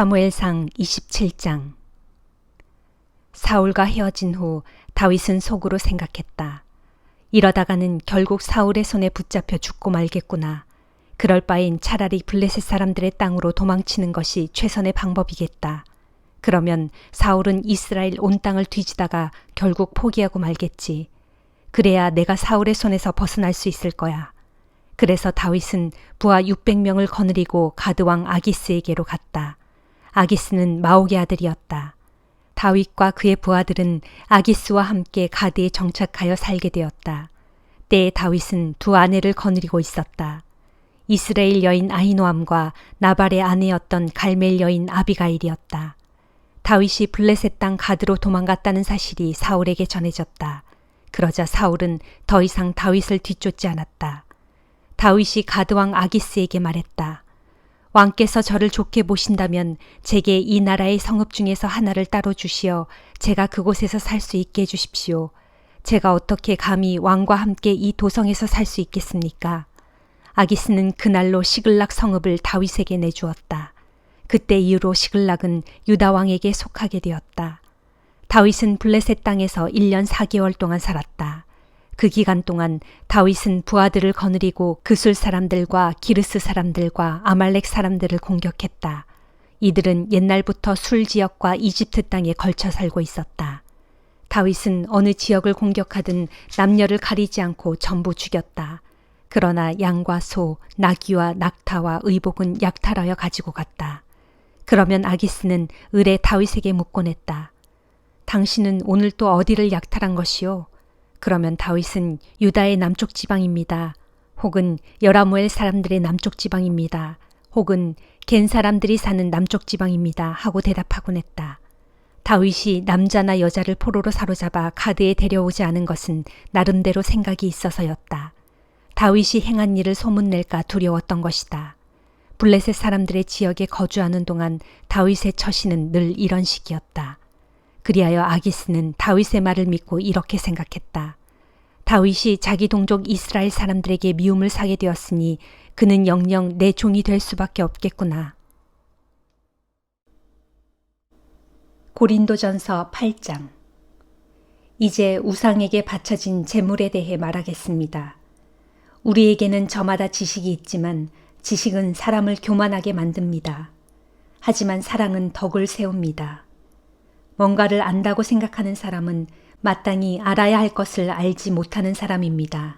사무엘상 27장. 사울과 헤어진 후 다윗은 속으로 생각했다. 이러다가는 결국 사울의 손에 붙잡혀 죽고 말겠구나. 그럴 바엔 차라리 블레셋 사람들의 땅으로 도망치는 것이 최선의 방법이겠다. 그러면 사울은 이스라엘 온 땅을 뒤지다가 결국 포기하고 말겠지. 그래야 내가 사울의 손에서 벗어날 수 있을 거야. 그래서 다윗은 부하 600명을 거느리고 가드왕 아기스에게로 갔다. 아기스는 마옥의 아들이었다. 다윗과 그의 부하들은 아기스와 함께 가드에 정착하여 살게 되었다. 때에 다윗은 두 아내를 거느리고 있었다. 이스라엘 여인 아히노암과 나발의 아내였던 갈멜 여인 아비가일이었다. 다윗이 블레셋 땅 가드로 도망갔다는 사실이 사울에게 전해졌다. 그러자 사울은 더 이상 다윗을 뒤쫓지 않았다. 다윗이 가드왕 아기스에게 말했다. 왕께서 저를 좋게 보신다면 제게 이 나라의 성읍 중에서 하나를 따로 주시어 제가 그곳에서 살 수 있게 해주십시오. 제가 어떻게 감히 왕과 함께 이 도성에서 살 수 있겠습니까? 아기스는 그날로 시글락 성읍을 다윗에게 내주었다. 그때 이후로 시글락은 유다 왕에게 속하게 되었다. 다윗은 블레셋 땅에서 1년 4개월 동안 살았다. 그 기간 동안 다윗은 부하들을 거느리고 그술 사람들과 기르스 사람들과 아말렉 사람들을 공격했다. 이들은 옛날부터 술 지역과 이집트 땅에 걸쳐 살고 있었다. 다윗은 어느 지역을 공격하든 남녀를 가리지 않고 전부 죽였다. 그러나 양과 소, 나귀와 낙타와 의복은 약탈하여 가지고 갔다. 그러면 아기스는 을에 다윗에게 묻곤 했다. 당신은 오늘 또 어디를 약탈한 것이요? 그러면 다윗은 유다의 남쪽 지방입니다. 혹은 여라무엘 사람들의 남쪽 지방입니다. 혹은 겐 사람들이 사는 남쪽 지방입니다. 하고 대답하곤 했다. 다윗이 남자나 여자를 포로로 사로잡아 가드에 데려오지 않은 것은 나름대로 생각이 있어서였다. 다윗이 행한 일을 소문낼까 두려웠던 것이다. 블레셋 사람들의 지역에 거주하는 동안 다윗의 처신은 늘 이런 식이었다. 그리하여 아기스는 다윗의 말을 믿고 이렇게 생각했다. 다윗이 자기 동족 이스라엘 사람들에게 미움을 사게 되었으니 그는 영영 내 종이 될 수밖에 없겠구나. 고린도전서 8장. 이제 우상에게 바쳐진 제물에 대해 말하겠습니다. 우리에게는 저마다 지식이 있지만 지식은 사람을 교만하게 만듭니다. 하지만 사랑은 덕을 세웁니다. 뭔가를 안다고 생각하는 사람은 마땅히 알아야 할 것을 알지 못하는 사람입니다.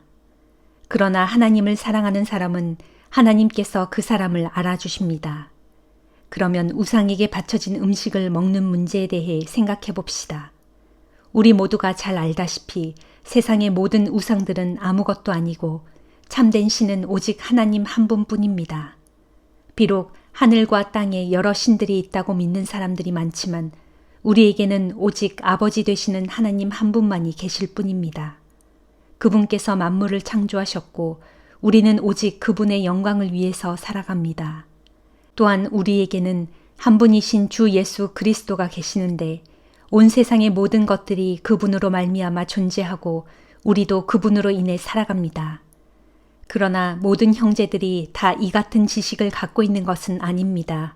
그러나 하나님을 사랑하는 사람은 하나님께서 그 사람을 알아주십니다. 그러면 우상에게 바쳐진 음식을 먹는 문제에 대해 생각해 봅시다. 우리 모두가 잘 알다시피 세상의 모든 우상들은 아무것도 아니고 참된 신은 오직 하나님 한 분뿐입니다. 비록 하늘과 땅에 여러 신들이 있다고 믿는 사람들이 많지만 우리에게는 오직 아버지 되시는 하나님 한 분만이 계실 뿐입니다. 그분께서 만물을 창조하셨고 우리는 오직 그분의 영광을 위해서 살아갑니다. 또한 우리에게는 한 분이신 주 예수 그리스도가 계시는데 온 세상의 모든 것들이 그분으로 말미암아 존재하고 우리도 그분으로 인해 살아갑니다. 그러나 모든 형제들이 다 이 같은 지식을 갖고 있는 것은 아닙니다.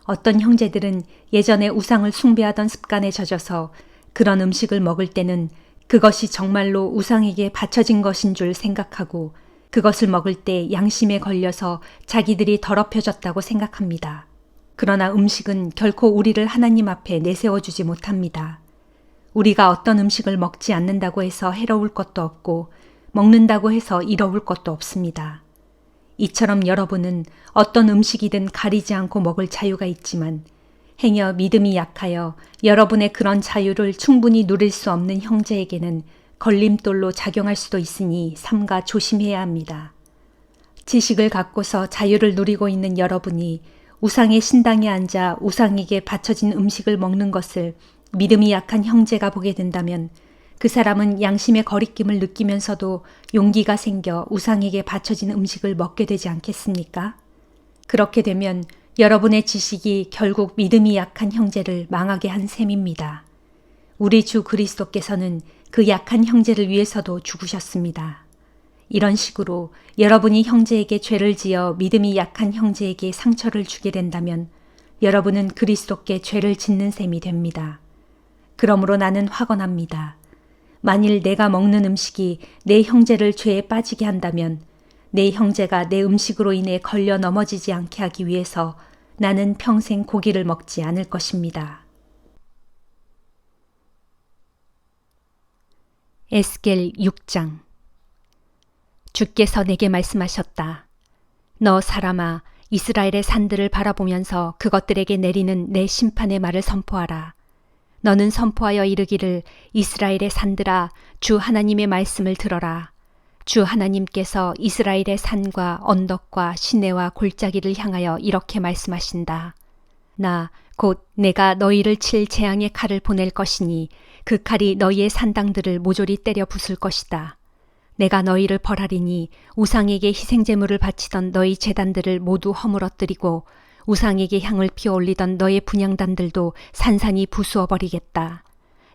어떤 형제들은 예전에 우상을 숭배하던 습관에 젖어서 그런 음식을 먹을 때는 그것이 정말로 우상에게 바쳐진 것인 줄 생각하고 그것을 먹을 때 양심에 걸려서 자기들이 더럽혀졌다고 생각합니다. 그러나 음식은 결코 우리를 하나님 앞에 내세워주지 못합니다. 우리가 어떤 음식을 먹지 않는다고 해서 해로울 것도 없고 먹는다고 해서 이로울 것도 없습니다. 이처럼 여러분은 어떤 음식이든 가리지 않고 먹을 자유가 있지만 행여 믿음이 약하여 여러분의 그런 자유를 충분히 누릴 수 없는 형제에게는 걸림돌로 작용할 수도 있으니 삼가 조심해야 합니다. 지식을 갖고서 자유를 누리고 있는 여러분이 우상의 신당에 앉아 우상에게 바쳐진 음식을 먹는 것을 믿음이 약한 형제가 보게 된다면 그 사람은 양심의 거리낌을 느끼면서도 용기가 생겨 우상에게 바쳐진 음식을 먹게 되지 않겠습니까? 그렇게 되면 여러분의 지식이 결국 믿음이 약한 형제를 망하게 한 셈입니다. 우리 주 그리스도께서는 그 약한 형제를 위해서도 죽으셨습니다. 이런 식으로 여러분이 형제에게 죄를 지어 믿음이 약한 형제에게 상처를 주게 된다면 여러분은 그리스도께 죄를 짓는 셈이 됩니다. 그러므로 나는 화건합니다. 만일 내가 먹는 음식이 내 형제를 죄에 빠지게 한다면 내 형제가 내 음식으로 인해 걸려 넘어지지 않게 하기 위해서 나는 평생 고기를 먹지 않을 것입니다. 에스겔 6장. 주께서 내게 말씀하셨다. 너 사람아, 이스라엘의 산들을 바라보면서 그것들에게 내리는 내 심판의 말을 선포하라. 너는 선포하여 이르기를 이스라엘의 산들아, 주 하나님의 말씀을 들어라. 주 하나님께서 이스라엘의 산과 언덕과 시내와 골짜기를 향하여 이렇게 말씀하신다. 나 곧 내가 너희를 칠 재앙의 칼을 보낼 것이니 그 칼이 너희의 산당들을 모조리 때려 부술 것이다. 내가 너희를 벌하리니 우상에게 희생제물을 바치던 너희 제단들을 모두 허물어뜨리고 우상에게 향을 피워올리던 너의 분향단들도 산산이 부수어 버리겠다.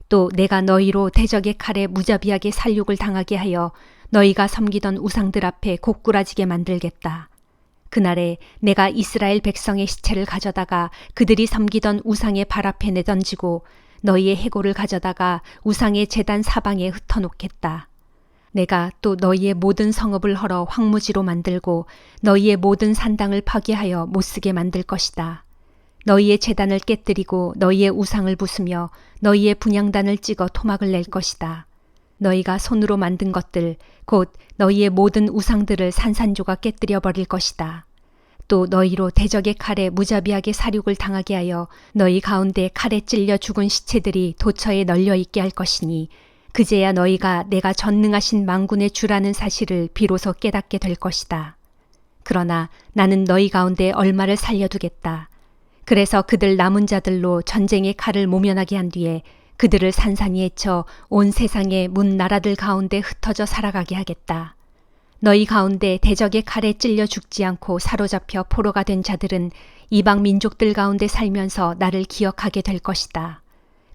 또 내가 너희로 대적의 칼에 무자비하게 살육을 당하게 하여 너희가 섬기던 우상들 앞에 고꾸라지게 만들겠다. 그날에 내가 이스라엘 백성의 시체를 가져다가 그들이 섬기던 우상의 발 앞에 내던지고 너희의 해골을 가져다가 우상의 제단 사방에 흩어놓겠다. 내가 또 너희의 모든 성읍을 헐어 황무지로 만들고 너희의 모든 산당을 파괴하여 못쓰게 만들 것이다. 너희의 제단을 깨뜨리고 너희의 우상을 부수며 너희의 분향단을 찍어 토막을 낼 것이다. 너희가 손으로 만든 것들 곧 너희의 모든 우상들을 산산조각 깨뜨려 버릴 것이다. 또 너희로 대적의 칼에 무자비하게 사륙을 당하게 하여 너희 가운데 칼에 찔려 죽은 시체들이 도처에 널려 있게 할 것이니 그제야 너희가 내가 전능하신 만군의 주라는 사실을 비로소 깨닫게 될 것이다. 그러나 나는 너희 가운데 얼마를 살려두겠다. 그래서 그들 남은 자들로 전쟁의 칼을 모면하게 한 뒤에 그들을 산산이 헤쳐 온 세상의 문 나라들 가운데 흩어져 살아가게 하겠다. 너희 가운데 대적의 칼에 찔려 죽지 않고 사로잡혀 포로가 된 자들은 이방 민족들 가운데 살면서 나를 기억하게 될 것이다.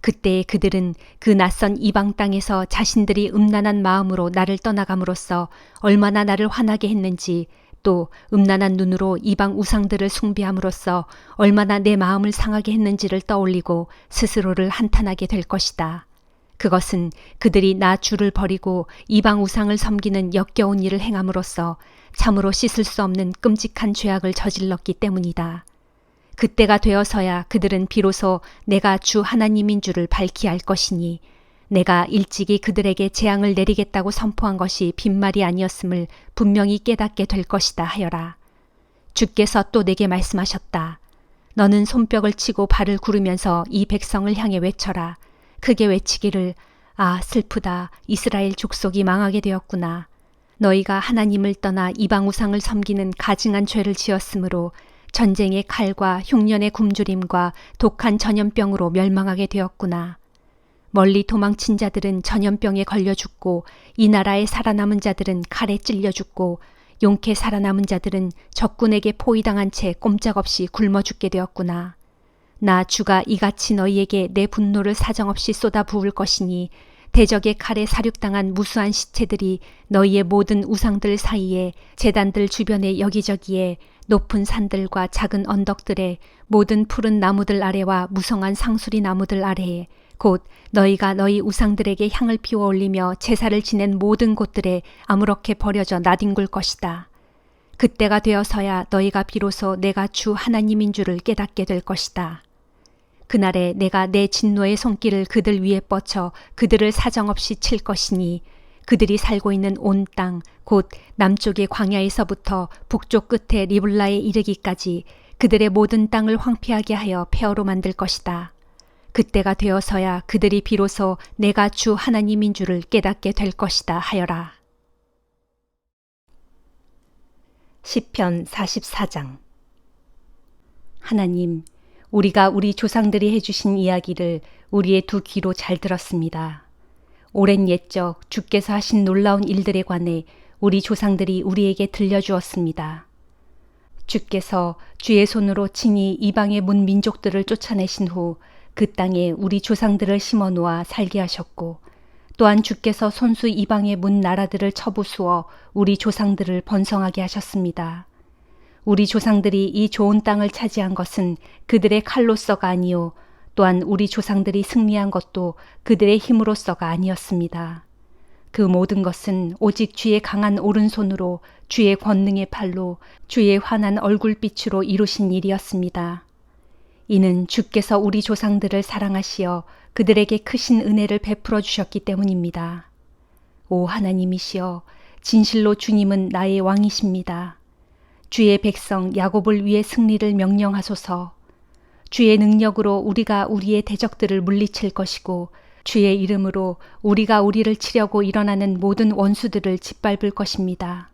그때 그들은 그 낯선 이방 땅에서 자신들이 음란한 마음으로 나를 떠나감으로써 얼마나 나를 화나게 했는지 또 음란한 눈으로 이방 우상들을 숭배함으로써 얼마나 내 마음을 상하게 했는지를 떠올리고 스스로를 한탄하게 될 것이다. 그것은 그들이 나 주를 버리고 이방 우상을 섬기는 역겨운 일을 행함으로써 참으로 씻을 수 없는 끔찍한 죄악을 저질렀기 때문이다. 그때가 되어서야 그들은 비로소 내가 주 하나님인 줄을 밝히 알 것이니 내가 일찍이 그들에게 재앙을 내리겠다고 선포한 것이 빈말이 아니었음을 분명히 깨닫게 될 것이다 하여라. 주께서 또 내게 말씀하셨다. 너는 손뼉을 치고 발을 구르면서 이 백성을 향해 외쳐라. 크게 외치기를 아 슬프다. 이스라엘 족속이 망하게 되었구나. 너희가 하나님을 떠나 이방 우상을 섬기는 가증한 죄를 지었으므로 전쟁의 칼과 흉년의 굶주림과 독한 전염병으로 멸망하게 되었구나. 멀리 도망친 자들은 전염병에 걸려 죽고 이 나라에 살아남은 자들은 칼에 찔려 죽고 용케 살아남은 자들은 적군에게 포위당한 채 꼼짝없이 굶어 죽게 되었구나. 나 주가 이같이 너희에게 내 분노를 사정없이 쏟아 부을 것이니 대적의 칼에 사륙당한 무수한 시체들이 너희의 모든 우상들 사이에 제단들 주변의 여기저기에 높은 산들과 작은 언덕들에 모든 푸른 나무들 아래와 무성한 상수리 나무들 아래에 곧 너희가 너희 우상들에게 향을 피워 올리며 제사를 지낸 모든 곳들에 아무렇게 버려져 나뒹굴 것이다. 그때가 되어서야 너희가 비로소 내가 주 하나님인 줄을 깨닫게 될 것이다. 그날에 내가 내 진노의 손길을 그들 위에 뻗쳐 그들을 사정없이 칠 것이니 그들이 살고 있는 온 땅, 곧 남쪽의 광야에서부터 북쪽 끝에 리블라에 이르기까지 그들의 모든 땅을 황폐하게 하여 폐허로 만들 것이다. 그때가 되어서야 그들이 비로소 내가 주 하나님인 줄을 깨닫게 될 것이다 하여라. 시편 44장. 하나님, 우리가 우리 조상들이 해주신 이야기를 우리의 두 귀로 잘 들었습니다. 오랜 옛적 주께서 하신 놀라운 일들에 관해 우리 조상들이 우리에게 들려주었습니다. 주께서 주의 손으로 친히 이방의 문 민족들을 쫓아내신 후 그 땅에 우리 조상들을 심어 놓아 살게 하셨고 또한 주께서 손수 이방의 문 나라들을 쳐부수어 우리 조상들을 번성하게 하셨습니다. 우리 조상들이 이 좋은 땅을 차지한 것은 그들의 칼로서가 아니요 또한 우리 조상들이 승리한 것도 그들의 힘으로서가 아니었습니다. 그 모든 것은 오직 주의 강한 오른손으로 주의 권능의 팔로 주의 환한 얼굴빛으로 이루신 일이었습니다. 이는 주께서 우리 조상들을 사랑하시어 그들에게 크신 은혜를 베풀어 주셨기 때문입니다. 오 하나님이시여, 진실로 주님은 나의 왕이십니다. 주의 백성 야곱을 위해 승리를 명령하소서. 주의 능력으로 우리가 우리의 대적들을 물리칠 것이고 주의 이름으로 우리가 우리를 치려고 일어나는 모든 원수들을 짓밟을 것입니다.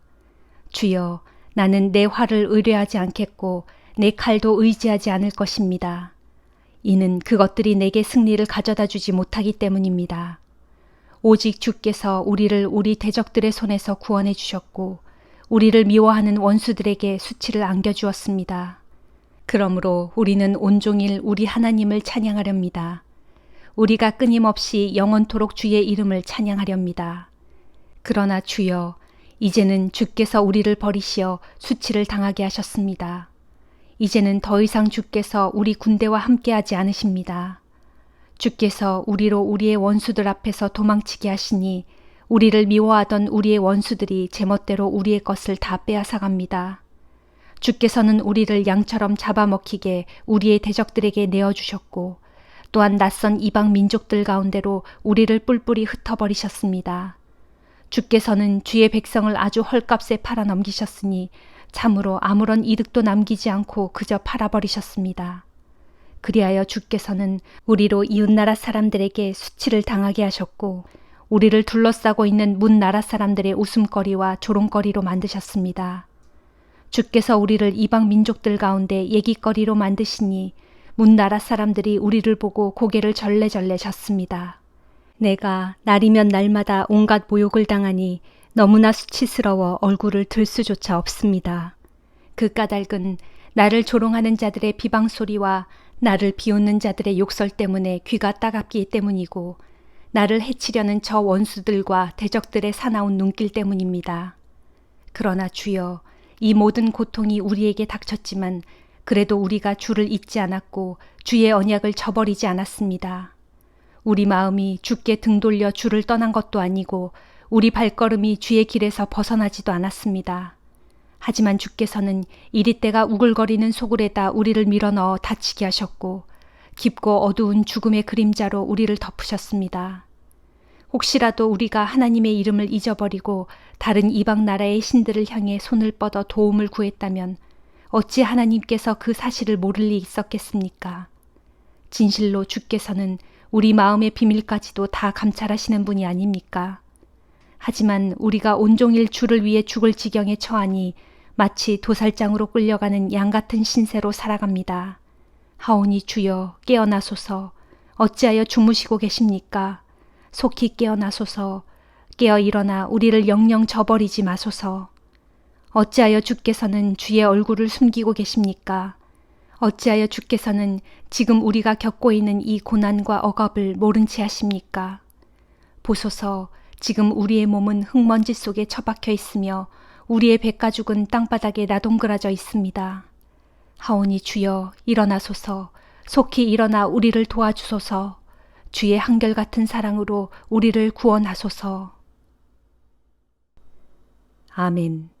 주여, 나는 내 활을 의뢰하지 않겠고 내 칼도 의지하지 않을 것입니다. 이는 그것들이 내게 승리를 가져다 주지 못하기 때문입니다. 오직 주께서 우리를 우리 대적들의 손에서 구원해 주셨고 우리를 미워하는 원수들에게 수치를 안겨주었습니다. 그러므로 우리는 온종일 우리 하나님을 찬양하렵니다. 우리가 끊임없이 영원토록 주의 이름을 찬양하렵니다. 그러나 주여, 이제는 주께서 우리를 버리시어 수치를 당하게 하셨습니다. 이제는 더 이상 주께서 우리 군대와 함께하지 않으십니다. 주께서 우리로 우리의 원수들 앞에서 도망치게 하시니 우리를 미워하던 우리의 원수들이 제멋대로 우리의 것을 다 빼앗아갑니다. 주께서는 우리를 양처럼 잡아먹히게 우리의 대적들에게 내어주셨고 또한 낯선 이방 민족들 가운데로 우리를 뿔뿔이 흩어버리셨습니다. 주께서는 주의 백성을 아주 헐값에 팔아넘기셨으니 참으로 아무런 이득도 남기지 않고 그저 팔아버리셨습니다. 그리하여 주께서는 우리로 이웃나라 사람들에게 수치를 당하게 하셨고 우리를 둘러싸고 있는 문 나라 사람들의 웃음거리와 조롱거리로 만드셨습니다. 주께서 우리를 이방 민족들 가운데 얘기거리로 만드시니 문 나라 사람들이 우리를 보고 고개를 절레절레 졌습니다. 내가 날이면 날마다 온갖 모욕을 당하니 너무나 수치스러워 얼굴을 들 수조차 없습니다. 그 까닭은 나를 조롱하는 자들의 비방 소리와 나를 비웃는 자들의 욕설 때문에 귀가 따갑기 때문이고 나를 해치려는 저 원수들과 대적들의 사나운 눈길 때문입니다. 그러나 주여, 이 모든 고통이 우리에게 닥쳤지만 그래도 우리가 주를 잊지 않았고 주의 언약을 저버리지 않았습니다. 우리 마음이 주께 등 돌려 주를 떠난 것도 아니고 우리 발걸음이 주의 길에서 벗어나지도 않았습니다. 하지만 주께서는 이리때가 우글거리는 소굴에다 우리를 밀어넣어 다치게 하셨고 깊고 어두운 죽음의 그림자로 우리를 덮으셨습니다. 혹시라도 우리가 하나님의 이름을 잊어버리고 다른 이방 나라의 신들을 향해 손을 뻗어 도움을 구했다면 어찌 하나님께서 그 사실을 모를 리 있었겠습니까? 진실로 주께서는 우리 마음의 비밀까지도 다 감찰하시는 분이 아닙니까? 하지만 우리가 온종일 주를 위해 죽을 지경에 처하니 마치 도살장으로 끌려가는 양 같은 신세로 살아갑니다. 하오니 주여, 깨어나소서. 어찌하여 주무시고 계십니까? 속히 깨어나소서. 깨어 일어나 우리를 영영 저버리지 마소서. 어찌하여 주께서는 주의 얼굴을 숨기고 계십니까? 어찌하여 주께서는 지금 우리가 겪고 있는 이 고난과 억압을 모른 채 하십니까? 보소서, 지금 우리의 몸은 흙먼지 속에 처박혀 있으며 우리의 백가죽은 땅바닥에 나동그라져 있습니다. 하오니 주여, 일어나소서. 속히 일어나 우리를 도와주소서. 주의 한결같은 사랑으로 우리를 구원하소서. 아멘.